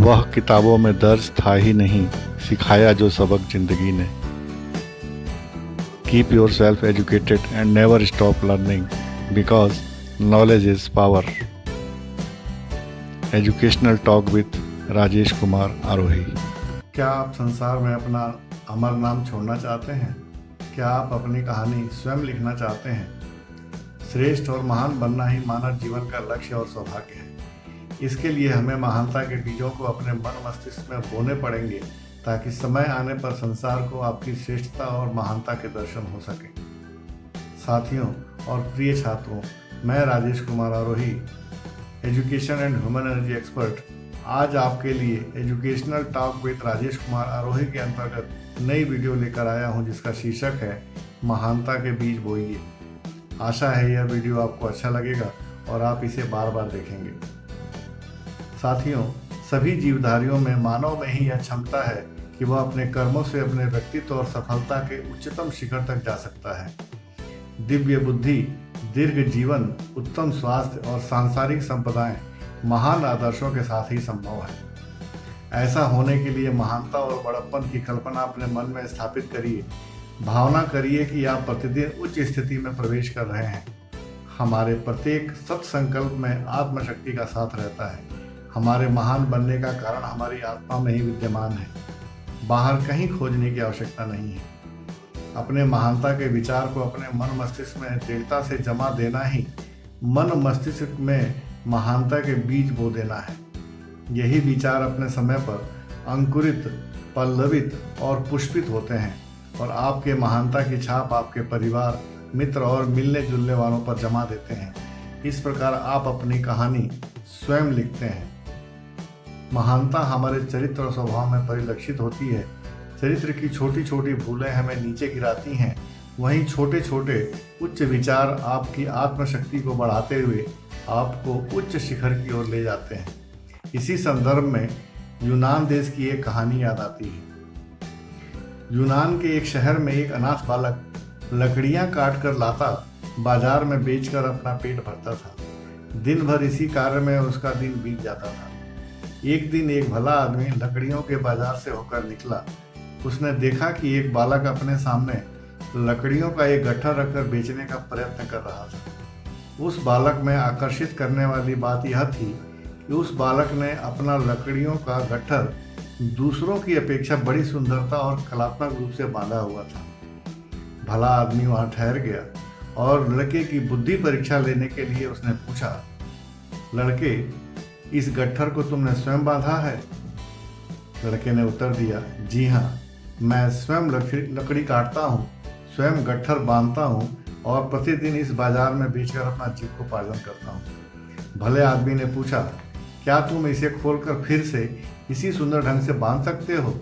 वह किताबों में दर्ज था ही नहीं, सिखाया जो सबक जिंदगी ने। Keep your self educated and never stop learning because knowledge is power. Educational talk with Rajesh Kumar Arohi. क्या आप संसार में अपना अमर नाम छोड़ना चाहते हैं? क्या आप अपनी कहानी स्वयं लिखना चाहते हैं? श्रेष्ठ और महान बनना ही मानव जीवन का लक्ष्य और सौभाग्य है। इसके लिए हमें महानता के बीजों को अपने मन मस्तिष्क में बोने पड़ेंगे ताकि समय आने पर संसार को आपकी श्रेष्ठता और महानता के दर्शन हो सके। साथियों और प्रिय छात्रों, मैं Rajesh Kumar Arohi, education and human energy expert, आज आपके लिए educational talk with Rajesh Kumar Arohi के अंतर्गत नई वीडियो लेकर आया हूं, जिसका शीर्षक है महानता के बीज बोइए। आशा है यह वीडियो आपको अच्छा लगेगा और आप इसे बार बार देखेंगे। साथियों, सभी जीवधारियों में, मानव में ही यह क्षमता है कि वह अपने कर्मों से अपने व्यक्तित्व और सफलता के उच्चतम शिखर तक जा सकता है। दिव्य बुद्धि, दीर्घ जीवन, उत्तम स्वास्थ्य और सांसारिक संपदाएं महान आदर्शों के साथ ही संभव है। ऐसा होने के लिए महानता और बड़प्पन की कल्पना अपने मन में स्थापित करिए। भावना करिए कि आप प्रतिदिन उच्च स्थिति में प्रवेश कर रहे हैं। हमारे प्रत्येक सत्संकल्प में आत्मशक्ति का साथ रहता है। हमारे महान बनने का कारण हमारी आत्मा में ही विद्यमान है, बाहर कहीं खोजने की आवश्यकता नहीं है। अपने महानता के विचार को अपने मन मस्तिष्क में दृढ़ता से जमा देना ही मन मस्तिष्क में महानता के बीज बो देना है। यही विचार अपने समय पर अंकुरित, पल्लवित और पुष्पित होते हैं और आपके महानता की छाप आपके परिवार, मित्र और मिलने जुलने वालों पर जमा देते हैं। इस प्रकार आप अपनी कहानी स्वयं लिखते हैं। महानता हमारे चरित्र और स्वभाव में परिलक्षित होती है। चरित्र की छोटी छोटी भूलें हमें नीचे गिराती हैं, वहीं छोटे छोटे उच्च विचार आपकी आत्मशक्ति को बढ़ाते हुए आपको उच्च शिखर की ओर ले जाते हैं। इसी संदर्भ में यूनान देश की एक कहानी याद आती है। यूनान के एक शहर में एक अनाथ बालक लकड़ियां काट कर लाता, बाजार में बेचकर अपना पेट भरता था। दिन भर इसी कार्य में उसका दिन बीत जाता था। एक दिन एक भला आदमी लकड़ियों के बाजार से होकर निकला। उसने देखा कि एक बालक अपने सामने लकड़ियों का एक गट्ठर रखकर बेचने का प्रयत्न कर रहा था। उस बालक में आकर्षित करने वाली बात यह थी कि उस बालक ने अपना लकड़ियों का गट्ठर दूसरों की अपेक्षा बड़ी सुंदरता और कलात्मक रूप से बांधा हुआ था। भला आदमी वहां ठहर गया और लड़के की बुद्धि परीक्षा लेने के लिए उसने पूछा, लड़के, इस गट्ठर को तुमने स्वयं बांधा है? लड़के ने उत्तर दिया, जी हाँ, मैं स्वयं लकड़ी काटता हूँ, स्वयं गट्ठर बांधता हूँ और प्रतिदिन इस बाजार में बेचकर अपना जीविकोपार्जन करता हूँ। भले आदमी ने पूछा, क्या तुम इसे खोलकर फिर से इसी सुंदर ढंग से बांध सकते हो?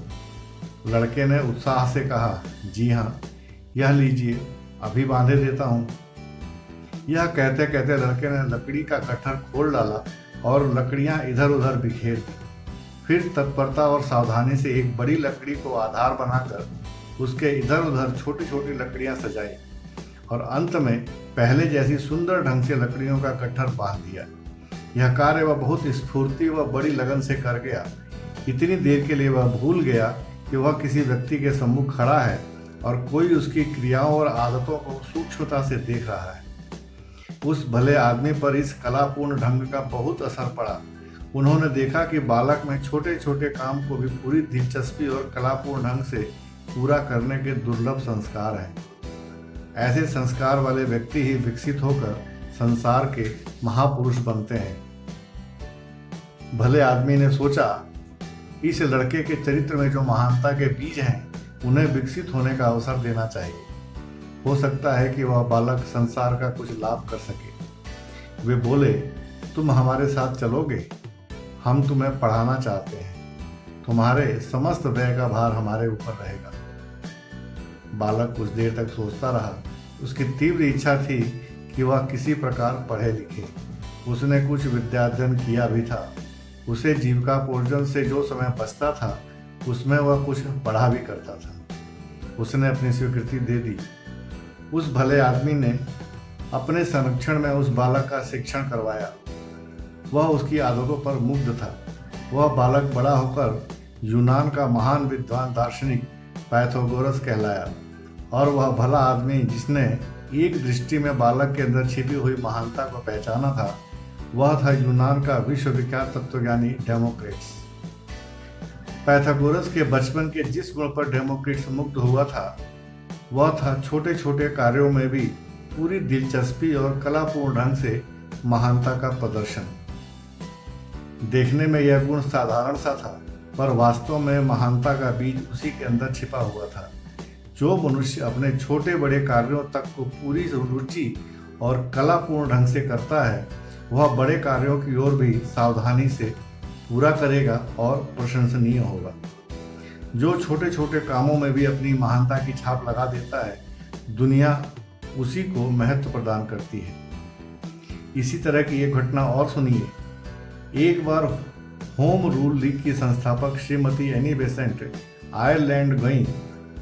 लड़के ने उत्साह से कहा, जी हाँ, यह लीजिए, अभी बांधे देता हूँ। यह कहते कहते लड़के ने लकड़ी का गट्ठर खोल डाला और लकड़ियां इधर उधर बिखेर दी। फिर तत्परता और सावधानी से एक बड़ी लकड़ी को आधार बनाकर उसके इधर उधर छोटी छोटी लकड़ियां सजाई और अंत में पहले जैसी सुंदर ढंग से लकड़ियों का गट्ठर बांध दिया। यह कार्य वह बहुत स्फूर्ति व बड़ी लगन से कर गया। इतनी देर के लिए वह भूल गया कि वह किसी व्यक्ति के सम्मुख खड़ा है और कोई उसकी क्रियाओं और आदतों को सूक्ष्मता से देख रहा है। उस भले आदमी पर इस कलापूर्ण ढंग का बहुत असर पड़ा। उन्होंने देखा कि बालक में छोटे छोटे काम को भी पूरी दिलचस्पी और कलापूर्ण ढंग से पूरा करने के दुर्लभ संस्कार हैं। ऐसे संस्कार वाले व्यक्ति ही विकसित होकर संसार के महापुरुष बनते हैं। भले आदमी ने सोचा, इस लड़के के चरित्र में जो महानता के बीज हैं, उन्हें विकसित होने का अवसर देना चाहिए। हो सकता है कि वह बालक संसार का कुछ लाभ कर सके। वे बोले, तुम हमारे साथ चलोगे? हम तुम्हें पढ़ाना चाहते हैं। तुम्हारे समस्त व्यय का भार हमारे ऊपर रहेगा। बालक कुछ देर तक सोचता रहा। उसकी तीव्र इच्छा थी कि वह किसी प्रकार पढ़े लिखे। उसने कुछ विद्याध्ययन किया भी था। उसे जीविकोपार्जन से जो समय बचता था उसमें वह कुछ पढ़ा भी करता था। उसने अपनी स्वीकृति दे दी। उस भले आदमी ने अपने संरक्षण में उस बालक का शिक्षण करवाया। वह उसकी आदतों पर मुग्ध था। वह बालक बड़ा होकर यूनान का महान विद्वान दार्शनिक पाइथागोरस कहलाया और वह भला आदमी जिसने एक दृष्टि में बालक के अंदर छिपी हुई महानता को पहचाना था, वह था यूनान का विश्वविख्यात तत्वज्ञानी डेमोक्रिटस। पाइथागोरस के बचपन के जिस गुण पर डेमोक्रिटस मुग्ध हुआ था, वह था छोटे छोटे कार्यों में भी पूरी दिलचस्पी और कलापूर्ण ढंग से महानता का प्रदर्शन। देखने में यह गुण साधारण सा था, पर वास्तव में महानता का बीज उसी के अंदर छिपा हुआ था। जो मनुष्य अपने छोटे बड़े कार्यों तक को पूरी रुचि और कलापूर्ण ढंग से करता है, वह बड़े कार्यों की ओर भी सावधानी से पूरा करेगा और प्रशंसनीय होगा। जो छोटे छोटे कामों में भी अपनी महानता की छाप लगा देता है, दुनिया उसी को महत्व प्रदान करती है। इसी तरह की एक घटना और सुनिए। एक बार होम रूल लीग की संस्थापक श्रीमती एनी बेसेंट आयरलैंड गईं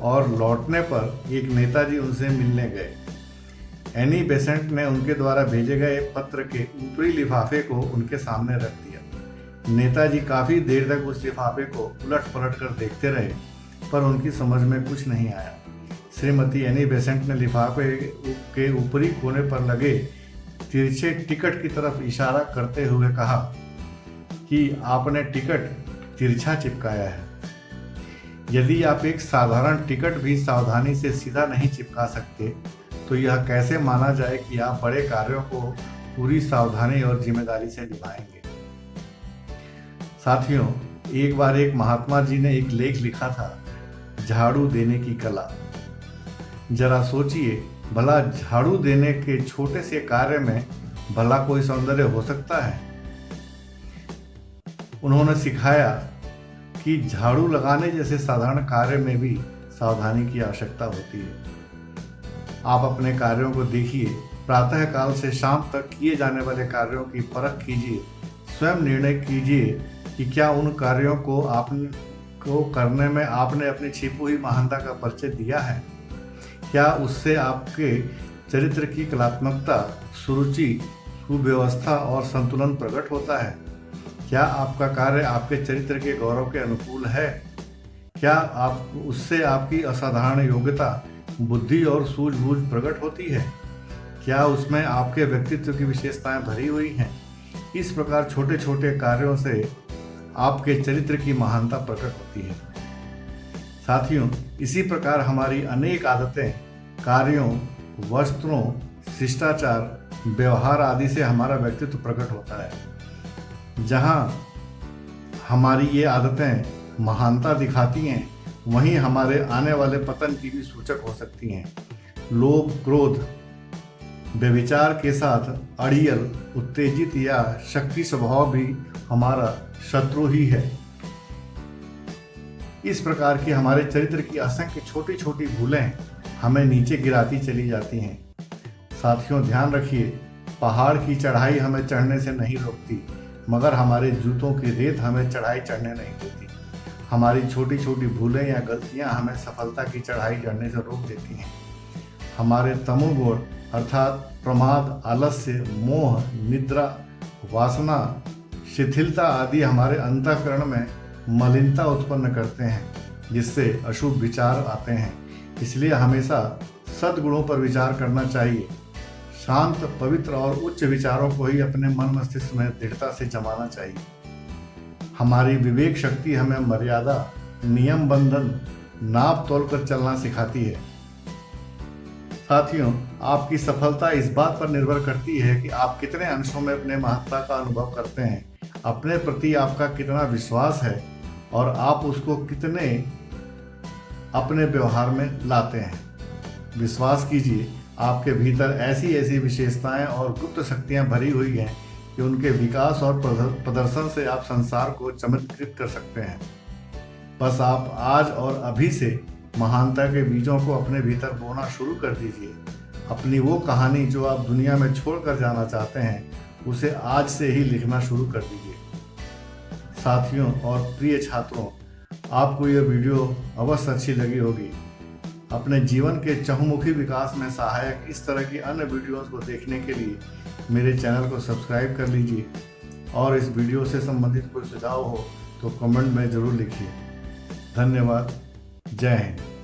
और लौटने पर एक नेताजी उनसे मिलने गए। एनी बेसेंट ने उनके द्वारा भेजे गए पत्र के ऊपरी लिफाफे को उनके सामने रख दिया। नेताजी काफ़ी देर तक उस लिफाफे को उलट पलट कर देखते रहे, पर उनकी समझ में कुछ नहीं आया। श्रीमती एनी बेसेंट ने लिफाफे के ऊपरी कोने पर लगे तिरछे टिकट की तरफ इशारा करते हुए कहा कि आपने टिकट तिरछा चिपकाया है। यदि आप एक साधारण टिकट भी सावधानी से सीधा नहीं चिपका सकते, तो यह कैसे माना जाए कि आप बड़े कार्यों को पूरी सावधानी और जिम्मेदारी से निभाएंगे। साथियों, एक बार एक महात्मा जी ने एक लेख लिखा था, झाड़ू देने की कला। जरा सोचिए, भला झाड़ू देने के छोटे से कार्य में भला कोई सौंदर्य हो सकता है? उन्होंने सिखाया कि झाड़ू लगाने जैसे साधारण कार्य में भी सावधानी की आवश्यकता होती है। आप अपने कार्यों को देखिए, प्रातः काल से शाम तक किए जाने वाले कार्यों की परख कीजिए, स्वयं निर्णय कीजिए कि क्या उन कार्यों को करने में आपने अपनी छिपी हुई महानता का परिचय दिया है। क्या उससे आपके चरित्र की कलात्मकता, सुरुचि, सुव्यवस्था और संतुलन प्रकट होता है? क्या आपका कार्य आपके चरित्र के गौरव के अनुकूल है? क्या उससे आपकी असाधारण योग्यता, बुद्धि और सूझबूझ प्रकट होती है? क्या उसमें आपके व्यक्तित्व की विशेषताएं भरी हुई हैं? इस प्रकार छोटे छोटे कार्यों से आपके चरित्र की महानता प्रकट होती है। साथियों, इसी प्रकार हमारी अनेक आदतें, कार्यों, वस्त्रों, शिष्टाचार, व्यवहार आदि से हमारा व्यक्तित्व प्रकट होता है। जहाँ हमारी ये आदतें महानता दिखाती हैं, वहीं हमारे आने वाले पतन की भी सूचक हो सकती हैं। लोभ, क्रोध, व्यभिचार के साथ अड़ियल, उत्तेजित या शक्ति स्वभाव भी हमारा शत्रु ही है। इस प्रकार की हमारे चरित्र की असंख्य छोटी छोटी भूलें हमें नीचे गिराती चली जाती हैं। साथियों, ध्यान रखिए, पहाड़ की चढ़ाई हमें चढ़ने से नहीं रोकती, मगर हमारे जूतों की रेत हमें चढ़ाई चढ़ने नहीं देती। हमारी छोटी छोटी भूलें या गलतियां हमें सफलता की चढ़ाई चढ़ने से रोक देती हैं। हमारे तमोगुण अर्थात प्रमाद, आलस्य, मोह, निद्रा, वासना, शिथिलता आदि हमारे अंतःकरण में मलिनता उत्पन्न करते हैं, जिससे अशुभ विचार आते हैं। इसलिए हमेशा सद्गुणों पर विचार करना चाहिए। शांत, पवित्र और उच्च विचारों को ही अपने मन मस्तिष्क में दृढ़ता से जमाना चाहिए। हमारी विवेक शक्ति हमें मर्यादा, नियम, बंधन, नाप तोल कर चलना सिखाती है। साथियों, आपकी सफलता इस बात पर निर्भर करती है कि आप कितने अंशों में अपने महत्ता का अनुभव करते हैं, अपने प्रति आपका कितना विश्वास है और आप उसको कितने अपने व्यवहार में लाते हैं। विश्वास कीजिए, आपके भीतर ऐसी ऐसी विशेषताएं और गुप्त शक्तियां भरी हुई हैं कि उनके विकास और प्रदर्शन से आप संसार को चमत्कृत कर सकते हैं। बस आप आज और अभी से महानता के बीजों को अपने भीतर बोना शुरू कर दीजिए। अपनी वो कहानी जो आप दुनिया में छोड़कर जाना चाहते हैं, उसे आज से ही लिखना शुरू कर दीजिए। साथियों और प्रिय छात्रों, आपको यह वीडियो अवश्य अच्छी लगी होगी। अपने जीवन के चहुमुखी विकास में सहायक इस तरह की अन्य वीडियोस को देखने के लिए मेरे चैनल को सब्सक्राइब कर लीजिए और इस वीडियो से संबंधित कोई सुझाव हो तो कमेंट में ज़रूर लिखिए। धन्यवाद। जय हिंद।